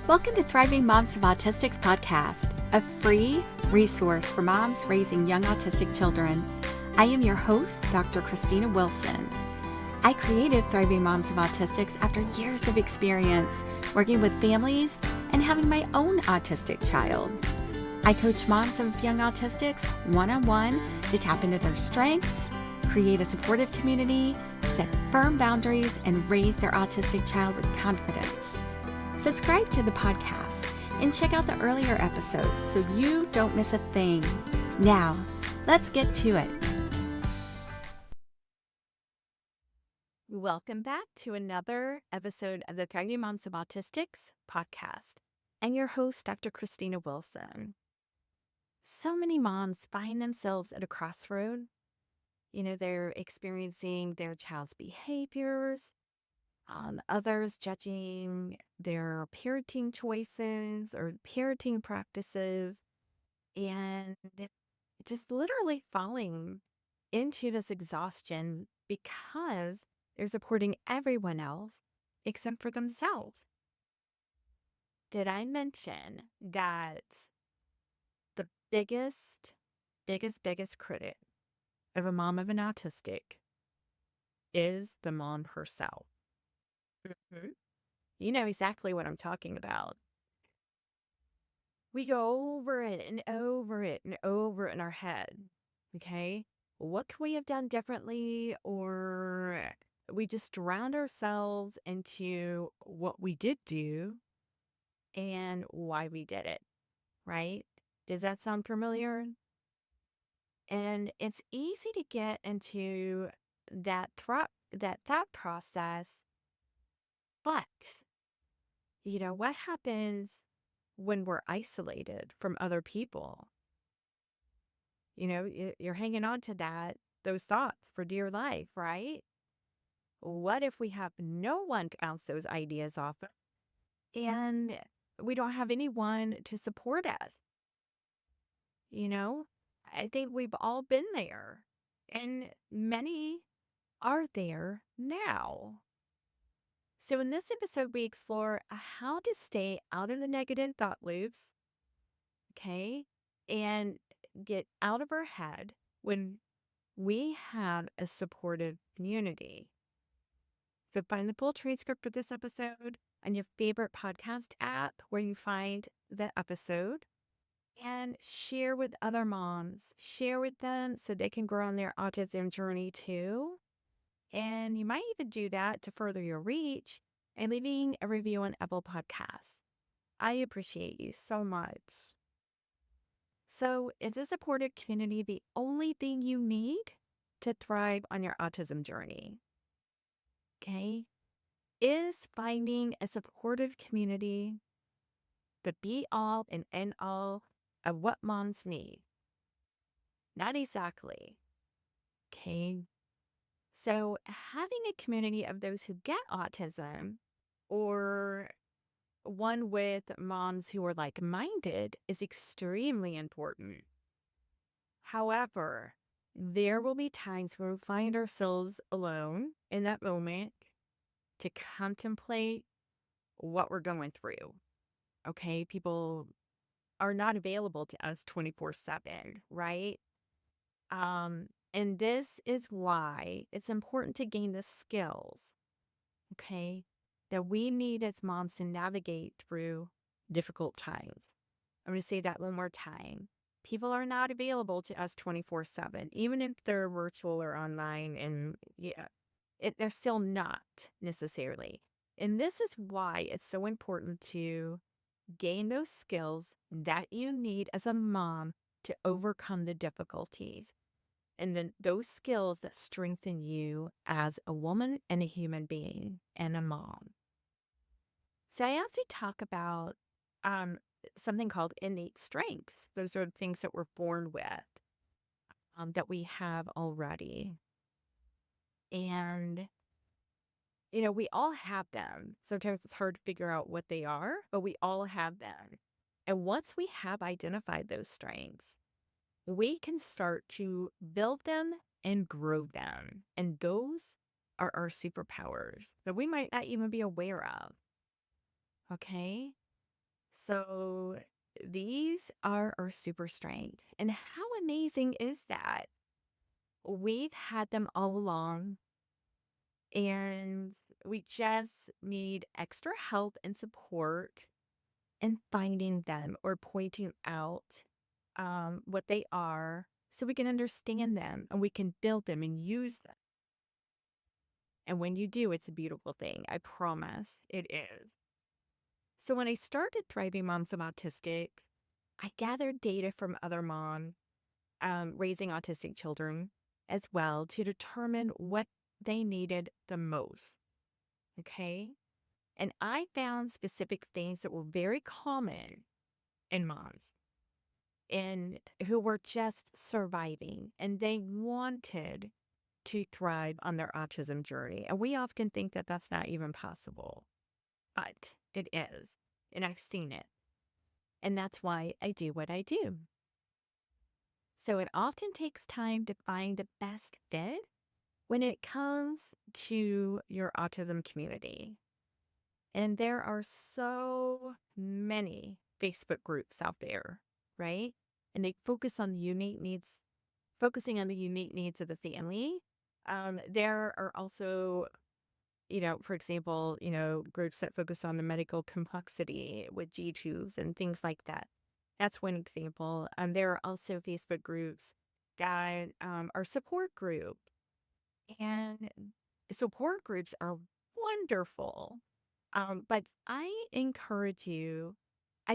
Welcome to Thriving Moms of Autistics podcast, a free resource for moms raising young autistic children. I am your host, Dr. Christina Wilson. I created Thriving Moms of Autistics after years of experience working with families and having my own autistic child. I coach moms of young autistics one-on-one to tap into their strengths, create a supportive community, set firm boundaries, and raise their autistic child with confidence. Subscribe to the podcast and check out the earlier episodes so you don't miss a thing. Now, let's get to it. Welcome back to another episode of the Thriving Moms of Autistics podcast. I'm your host, Dr. Christina Wilson. So many moms find themselves at a crossroad. They're experiencing their child's behaviors, others judging their parenting choices or parenting practices, and just literally falling into this exhaustion because they're supporting everyone else except for themselves. Did I mention that the biggest critic of a mom of an autistic is the mom herself? Mhm. You know exactly what I'm talking about. We go over it and over it and over it in our head. Okay? What could we have done differently? Or we just drowned ourselves into what we did do and why we did it. Right? Does that sound familiar? And it's easy to get into that thought process, but what happens when we're isolated from other people? You're hanging on to those thoughts for dear life, right? What if we have no one to bounce those ideas off of, and we don't have anyone to support us? I think we've all been there, and many are there now. So in this episode, we explore how to stay out of the negative thought loops, okay, and get out of our head when we have a supportive community. So find the full transcript of this episode on your favorite podcast app where you find the episode, and share with other moms. Share with them so they can grow on their autism journey too. And you might even do that to further your reach and leaving a review on Apple Podcasts. I appreciate you so much. So, is a supportive community the only thing you need to thrive on your autism journey? Okay. Is finding a supportive community the be all and end all of what moms need? Not exactly. Okay. So, having a community of those who get autism, or one with moms who are like minded, is extremely important. However, there will be times where we find ourselves alone in that moment to contemplate what we're going through. Okay, people are not available to us 24/7, right? And this is why it's important to gain the skills, okay, that we need as moms to navigate through difficult times. I'm going to say that one more time. People are not available to us 24/7, even if they're virtual or online, and they're still not necessarily. And this is why it's so important to gain those skills that you need as a mom to overcome the difficulties. And then those skills that strengthen you as a woman and a human being and a mom. So I also talk about um, something called innate strengths. Those are things that we're born with, that we have already. And, we all have them. Sometimes it's hard to figure out what they are, but we all have them. And once we have identified those strengths, we can start to build them and grow them. And those are our superpowers that we might not even be aware of. Okay? So these are our super strength. And how amazing is that? We've had them all along, and we just need extra help and support in finding them or pointing out what they are so we can understand them and we can build them and use them. And when you do, it's a beautiful thing. I promise it is. So when I started Thriving Moms of Autistics, I gathered data from other moms raising autistic children as well to determine what they needed the most. Okay. And I found specific things that were very common in moms and who were just surviving and they wanted to thrive on their autism journey. And we often think that that's not even possible, but it is. And I've seen it. And that's why I do what I do. So it often takes time to find the best fit when it comes to your autism community. And there are so many Facebook groups out there, right? And they focus on the unique needs, focusing on the unique needs of the family. There are also, for example, groups that focus on the medical complexity with G-tubes and things like that. That's one example. There are also Facebook groups that are support groups. And support groups are wonderful. But I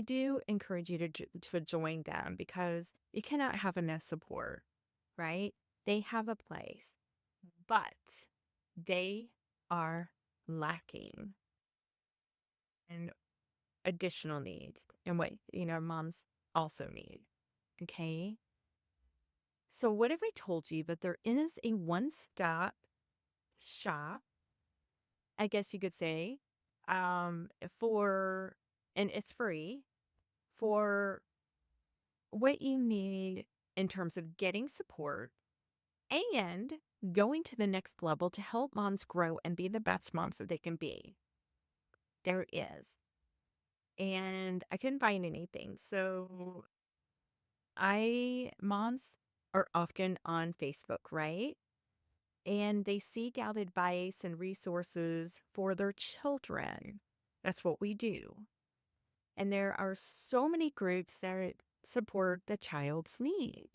do encourage you to join them because you cannot have enough support, right? They have a place, but they are lacking in additional needs and what, moms also need. Okay. So what if I told you that there is a one-stop shop, I guess you could say, for, and it's free for what you need in terms of getting support and going to the next level to help moms grow and be the best moms that they can be. There is. And I couldn't find anything. So moms are often on Facebook, right? And they seek out advice and resources for their children. That's what we do. And there are so many groups that support the child's needs.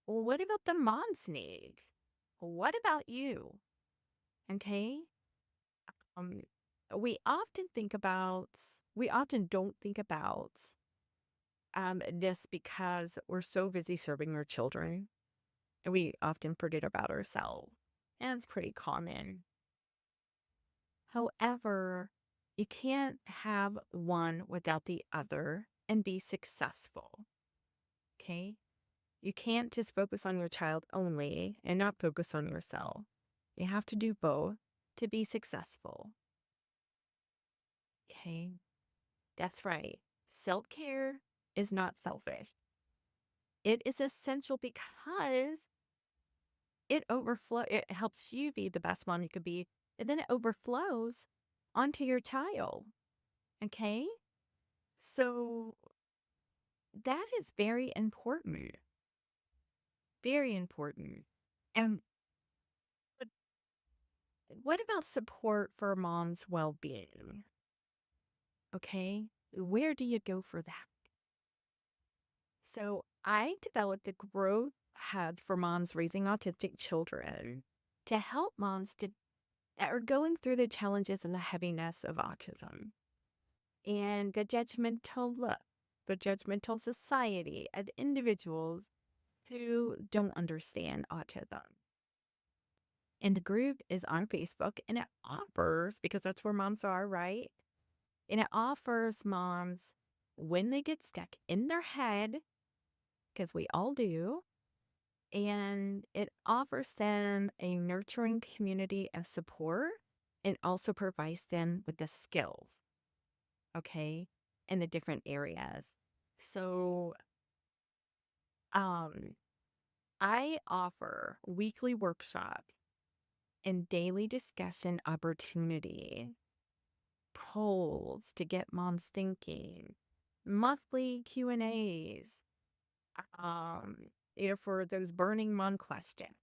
Well, what about the mom's needs? What about you? Okay. Um, we often don't think about this because we're so busy serving our children and we often forget about ourselves. And it's pretty common. However, you can't have one without the other and be successful. Okay. You can't just focus on your child only and not focus on yourself. You have to do both to be successful. Okay. That's right. Self-care is not selfish. It is essential because it helps you be the best mom you could be, and then it overflows onto your child. Okay? So that is very important. Very important. And but what about support for mom's well-being? Okay? Where do you go for that? So I developed the Growth Hub for moms raising autistic children to help moms that are going through the challenges and the heaviness of autism and the judgmental look, the judgmental society of individuals who don't understand autism. And the group is on Facebook and it offers, because that's where moms are, right? And it offers moms when they get stuck in their head, because we all do, and it offers them a nurturing community of support and also provides them with the skills, okay, in the different areas. So, um, I offer weekly workshops and daily discussion opportunity, polls to get moms thinking, monthly Q&As, for those burning month questions.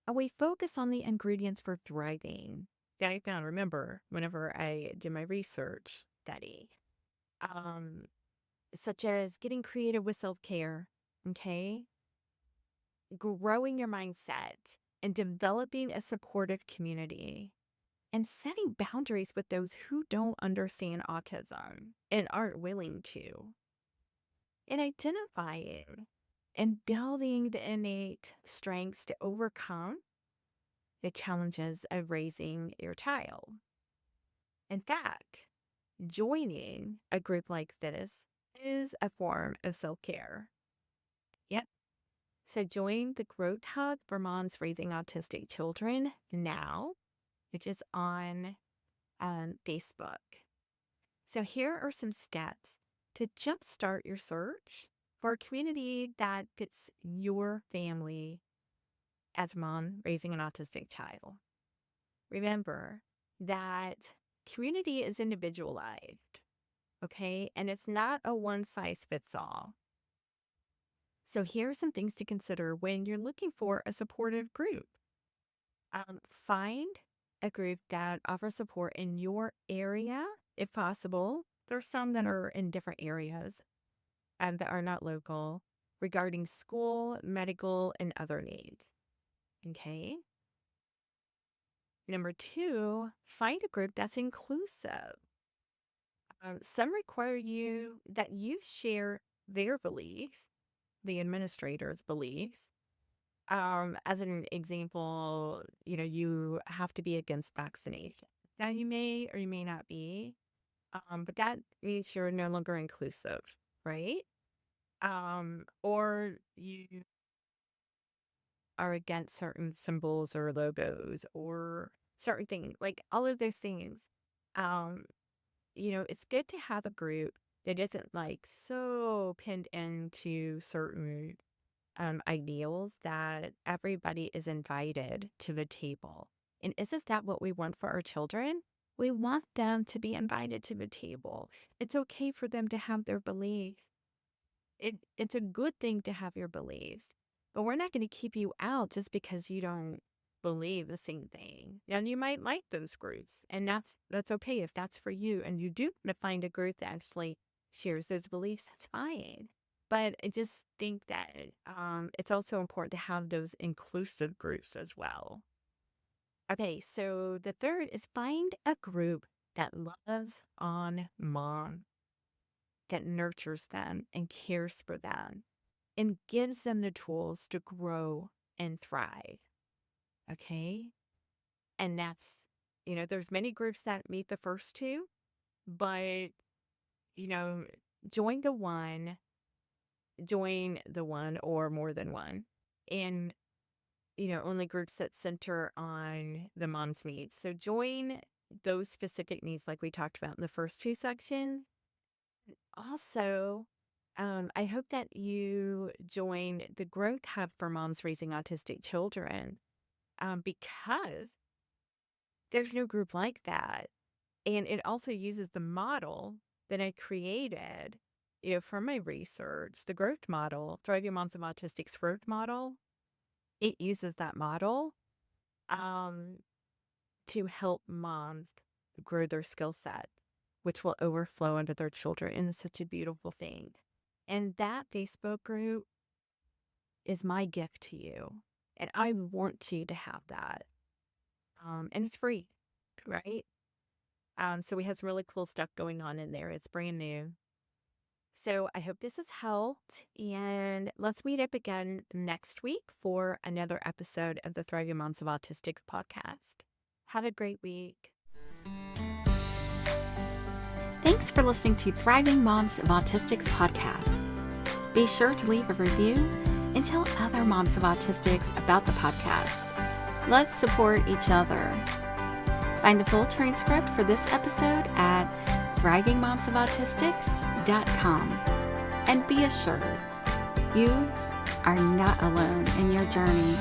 And we focus on the ingredients for thriving that I found, remember, whenever I did my research study, such as getting creative with self-care, okay? Growing your mindset and developing a supportive community and setting boundaries with those who don't understand autism and aren't willing to, and identifying and building the innate strengths to overcome the challenges of raising your child. In fact, joining a group like this is a form of self-care. Yep. So join the Growth Hub for Moms Raising Autistic Children now, which is on Facebook. So here are some steps to jumpstart your search for a community that fits your family as a mom raising an autistic child. Remember that community is individualized, okay? And it's not a one-size-fits-all. So here are some things to consider when you're looking for a supportive group. Find a group that offers support in your area, if possible. There's some that are in different areas and that are not local, regarding school, medical, and other needs. Okay. Number 2, find a group that's inclusive. Some require that you share their beliefs, the administrator's beliefs. As an example, you have to be against vaccination. Now you may or you may not be, but that means you're no longer inclusive, right? Or you are against certain symbols or logos or certain things, like all of those things. It's good to have a group that isn't like so pinned into certain ideals that everybody is invited to the table. And isn't that what we want for our children? We want them to be invited to the table. It's okay for them to have their beliefs. It's a good thing to have your beliefs, but we're not going to keep you out just because you don't believe the same thing. And you might like those groups, and that's okay if that's for you. And you do find a group that actually shares those beliefs, that's fine. But I just think that it's also important to have those inclusive groups as well. Okay, so the third is find a group that loves on mom, that nurtures them and cares for them and gives them the tools to grow and thrive. Okay? And that's, there's many groups that meet the first two, but, join the one or more than one. And, only groups that center on the mom's needs. So join those specific needs like we talked about in the first two sections. Also, I hope that you join the Growth Hub for Moms Raising Autistic Children, because there's no group like that. And it also uses the model that I created, from my research, the growth model, Thriving Moms of Autistics growth model. It uses that model to help moms grow their skill set, which will overflow into their children. And it's such a beautiful thing. And that Facebook group is my gift to you. And I want you to have that. And it's free, right? So we have some really cool stuff going on in there. It's brand new. So I hope this has helped. And let's meet up again next week for another episode of the Thriving Moms of Autistics podcast. Have a great week. Thanks for listening to Thriving Moms of Autistics podcast. Be sure to leave a review and tell other moms of autistics about the podcast. Let's support each other. Find the full transcript for this episode at thrivingmomsofautistics.com. And be assured, you are not alone in your journey.